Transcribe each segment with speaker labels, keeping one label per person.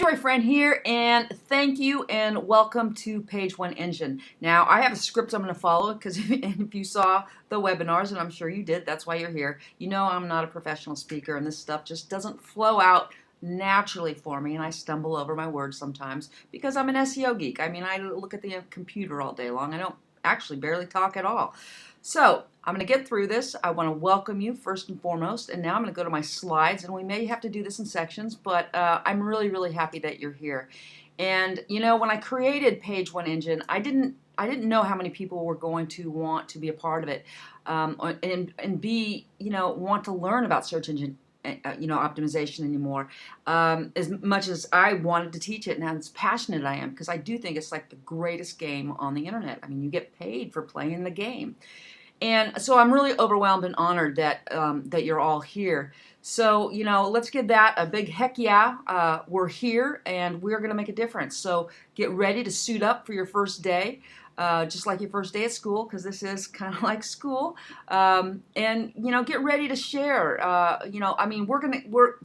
Speaker 1: DORI friend here, and thank you and welcome to Page One Engine. Now, I have a script I'm going to follow because if you saw the webinars, and I'm sure you did, that's why you're here, you know I'm not a professional speaker and this stuff just doesn't flow out naturally for me, and I stumble over my words sometimes because I'm an SEO geek. I mean, I look at the computer all day long. I don't actually barely talk at all. So I'm going to get through this. I want to welcome you first and foremost, and now I'm going to go to my slides, and we may have to do this in sections, but I'm really happy that you're here. And you know, when I created Page One Engine, I didn't know how many people were going to want to be a part of it, and be, you know, want to learn about search engine optimization anymore, as much as I wanted to teach it and how passionate I am, because I do think it's like the greatest game on the internet. I mean, you get paid for playing the game. And so I'm really overwhelmed and honored that that you're all here. So, you know, let's give that a big heck yeah. We're here and we're going to make a difference. So get ready to suit up for your first day, just like your first day at school, because this is kind of like school. And, you know, get ready to share. I mean,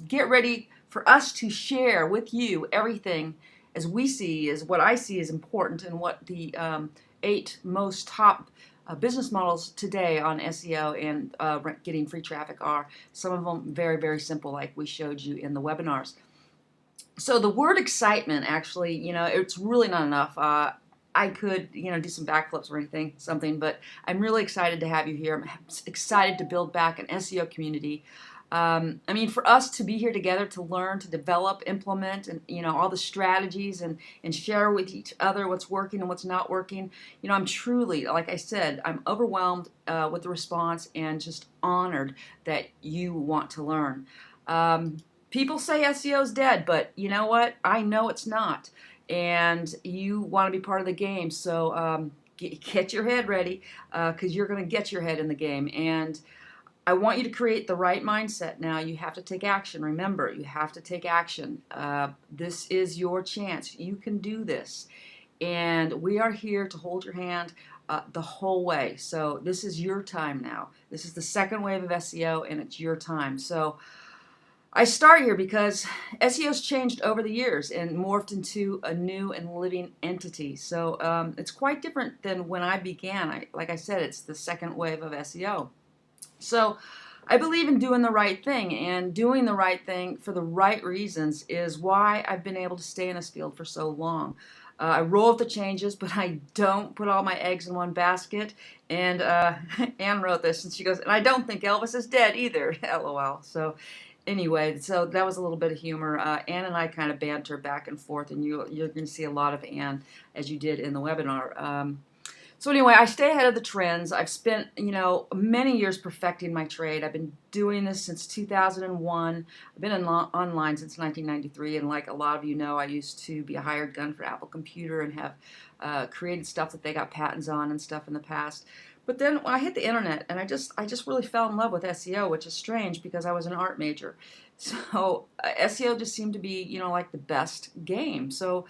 Speaker 1: get ready for us to share with you everything as we see, as what I see is important, and what the 8 most top business models today on SEO and getting free traffic are. Some of them very simple, like we showed you in the webinars. So the word excitement, actually, you know, it's really not enough. I could, you know, do some backflips or something, but I'm really excited to have you here. I'm excited to build back an SEO community. I mean, for us to be here together to learn, to develop, implement, and, you know, all the strategies and share with each other what's working and what's not working. You know, I'm truly, like I said, I'm overwhelmed with the response and just honored that you want to learn. People say SEO is dead, but you know what? I know it's not. And you want to be part of the game, so get your head ready, because you're going to get your head in the game. And I want you to create the right mindset now. You have to take action. Remember, you have to take action. This is your chance. You can do this. And we are here to hold your hand the whole way. So this is your time now. This is the second wave of SEO, and it's your time. So I start here because SEO's changed over the years and morphed into a new and living entity. So it's quite different than when I began. Like I said, it's the second wave of SEO. So I believe in doing the right thing, and doing the right thing for the right reasons is why I've been able to stay in this field for so long. I roll with the changes, but I don't put all my eggs in one basket. And Anne wrote this, and she goes, and I don't think Elvis is dead either, LOL. So anyway, so that was a little bit of humor. Anne and I kind of banter back and forth, and you're going to see a lot of Anne, as you did in the webinar. So anyway, I stay ahead of the trends. I've spent, you know, many years perfecting my trade. I've been doing this since 2001. I've been online since 1993, and like a lot of you know, I used to be a hired gun for Apple Computer and have created stuff that they got patents on and stuff in the past. But then when I hit the internet, and I just really fell in love with SEO, which is strange because I was an art major. So SEO just seemed to be, you know, like the best game. So,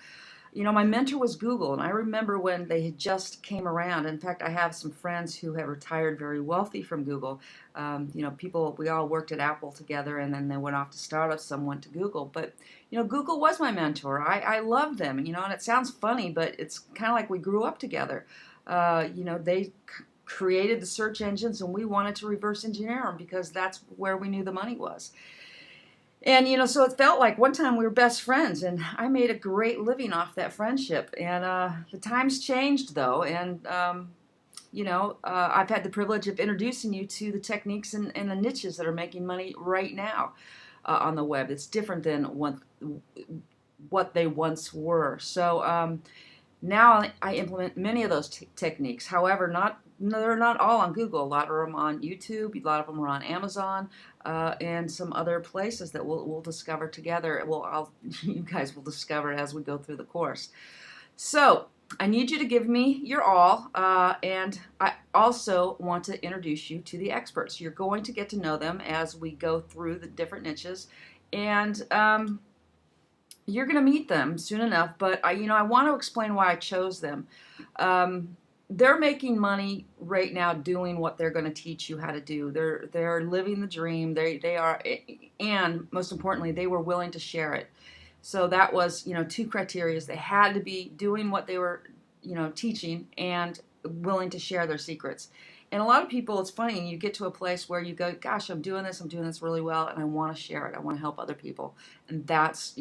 Speaker 1: you know, my mentor was Google, and I remember when they had just came around. In fact, I have some friends who have retired very wealthy from Google. You know, we all worked at Apple together, and then they went off to startups, some went to Google. But, you know, Google was my mentor. I loved them, you know, and it sounds funny, but it's kind of like we grew up together. You know, they created the search engines, and we wanted to reverse engineer them because that's where we knew the money was. And, you know, so it felt like one time we were best friends, and I made a great living off that friendship. And the times changed, though, and, you know, I've had the privilege of introducing you to the techniques and the niches that are making money right now on the web. It's different than what they once were. So now I implement many of those techniques. However, they're not all on Google. A lot of them on YouTube. A lot of them are on Amazon, and some other places that we'll discover together. You guys will discover as we go through the course. So I need you to give me your all, and I also want to introduce you to the experts. You're going to get to know them as we go through the different niches, and you're going to meet them soon enough. But I want to explain why I chose them. They're making money right now doing what they're going to teach you how to do. They're living the dream. They are, and most importantly, they were willing to share it. So that was, 2 criteria. They had to be doing what they were, teaching and willing to share their secrets. And a lot of people, it's funny, you get to a place where you go, gosh, I'm doing this really well, and I want to share it. I want to help other people. And that's,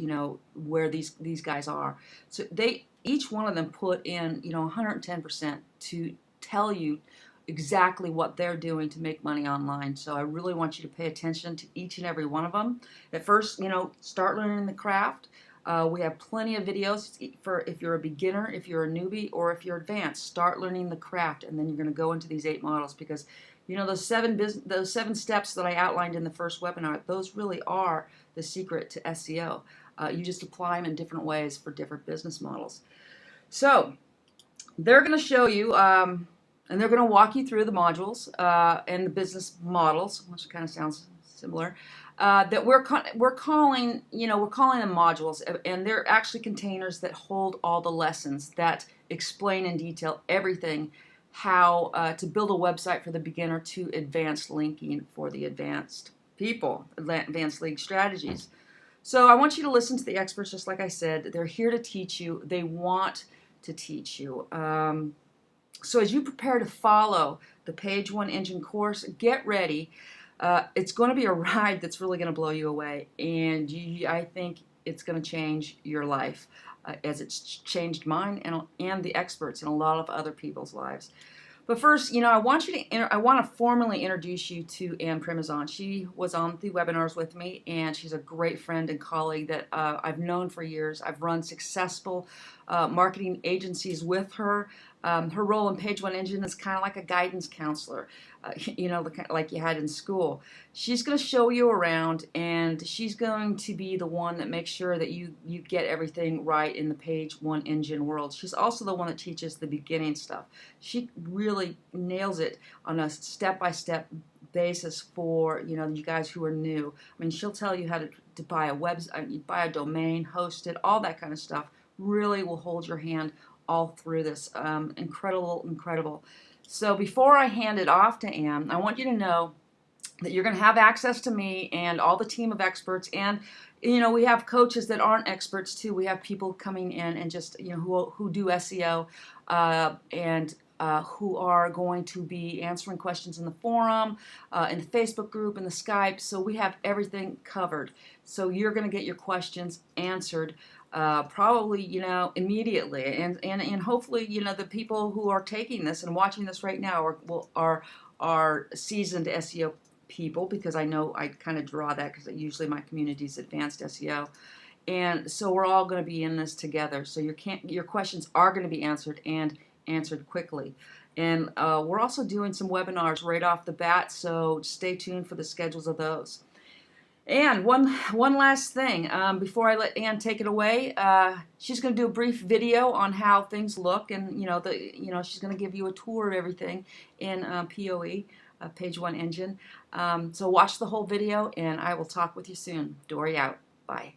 Speaker 1: where these guys are. So each one of them put in, 110% to tell you exactly what they're doing to make money online. So I really want you to pay attention to each and every one of them. At first, start learning the craft. We have plenty of videos for if you're a beginner, if you're a newbie, or if you're advanced. Start learning the craft, and then you're going to go into these 8 models, because those 7 steps that I outlined in the first webinar, those really are the secret to SEO. You just apply them in different ways for different business models. So they're going to show you, and they're going to walk you through the modules and the business models, which kind of sounds similar. That we're calling them modules, and they're actually containers that hold all the lessons that explain in detail everything, how to build a website for the beginner to advanced linking for the advanced people, advanced league strategies. So I want you to listen to the experts, just like I said. They're here to teach you. They want to teach you. So as you prepare to follow the Page One Engine course, get ready. It's going to be a ride that's really going to blow you away, and I think it's going to change your life, as it's changed mine and the experts and a lot of other people's lives. But first, I want to formally introduce you to Ann Primazon. She was on the webinars with me, and she's a great friend and colleague that I've known for years. I've run successful marketing agencies with her. Her role in Page One Engine is kind of like a guidance counselor, like you had in school. She's going to show you around, and she's going to be the one that makes sure that you get everything right in the Page One Engine world. She's also the one that teaches the beginning stuff. She really nails it on a step-by-step basis for you guys who are new. I mean, she'll tell you how to buy a website, buy a domain, host it, all that kind of stuff. Really will hold your hand all through this. Incredible. So before I hand it off to Ann, I want you to know that you're going to have access to me and all the team of experts, and we have coaches that aren't experts too. We have people coming in and just who do SEO and who are going to be answering questions in the forum, in the Facebook group, in the Skype. So we have everything covered. So you're going to get your questions answered probably immediately, and hopefully the people who are taking this and watching this right now are seasoned SEO people, because I know I kind of draw that because usually my community is advanced SEO, and so we're all going to be in this together. So your questions are going to be answered, and answered quickly. And we're also doing some webinars right off the bat, so stay tuned for the schedules of those. And one last thing before I let Ann take it away, she's going to do a brief video on how things look, and she's going to give you a tour of everything in POE, Page One Engine. So watch the whole video, and I will talk with you soon. DORI out. Bye.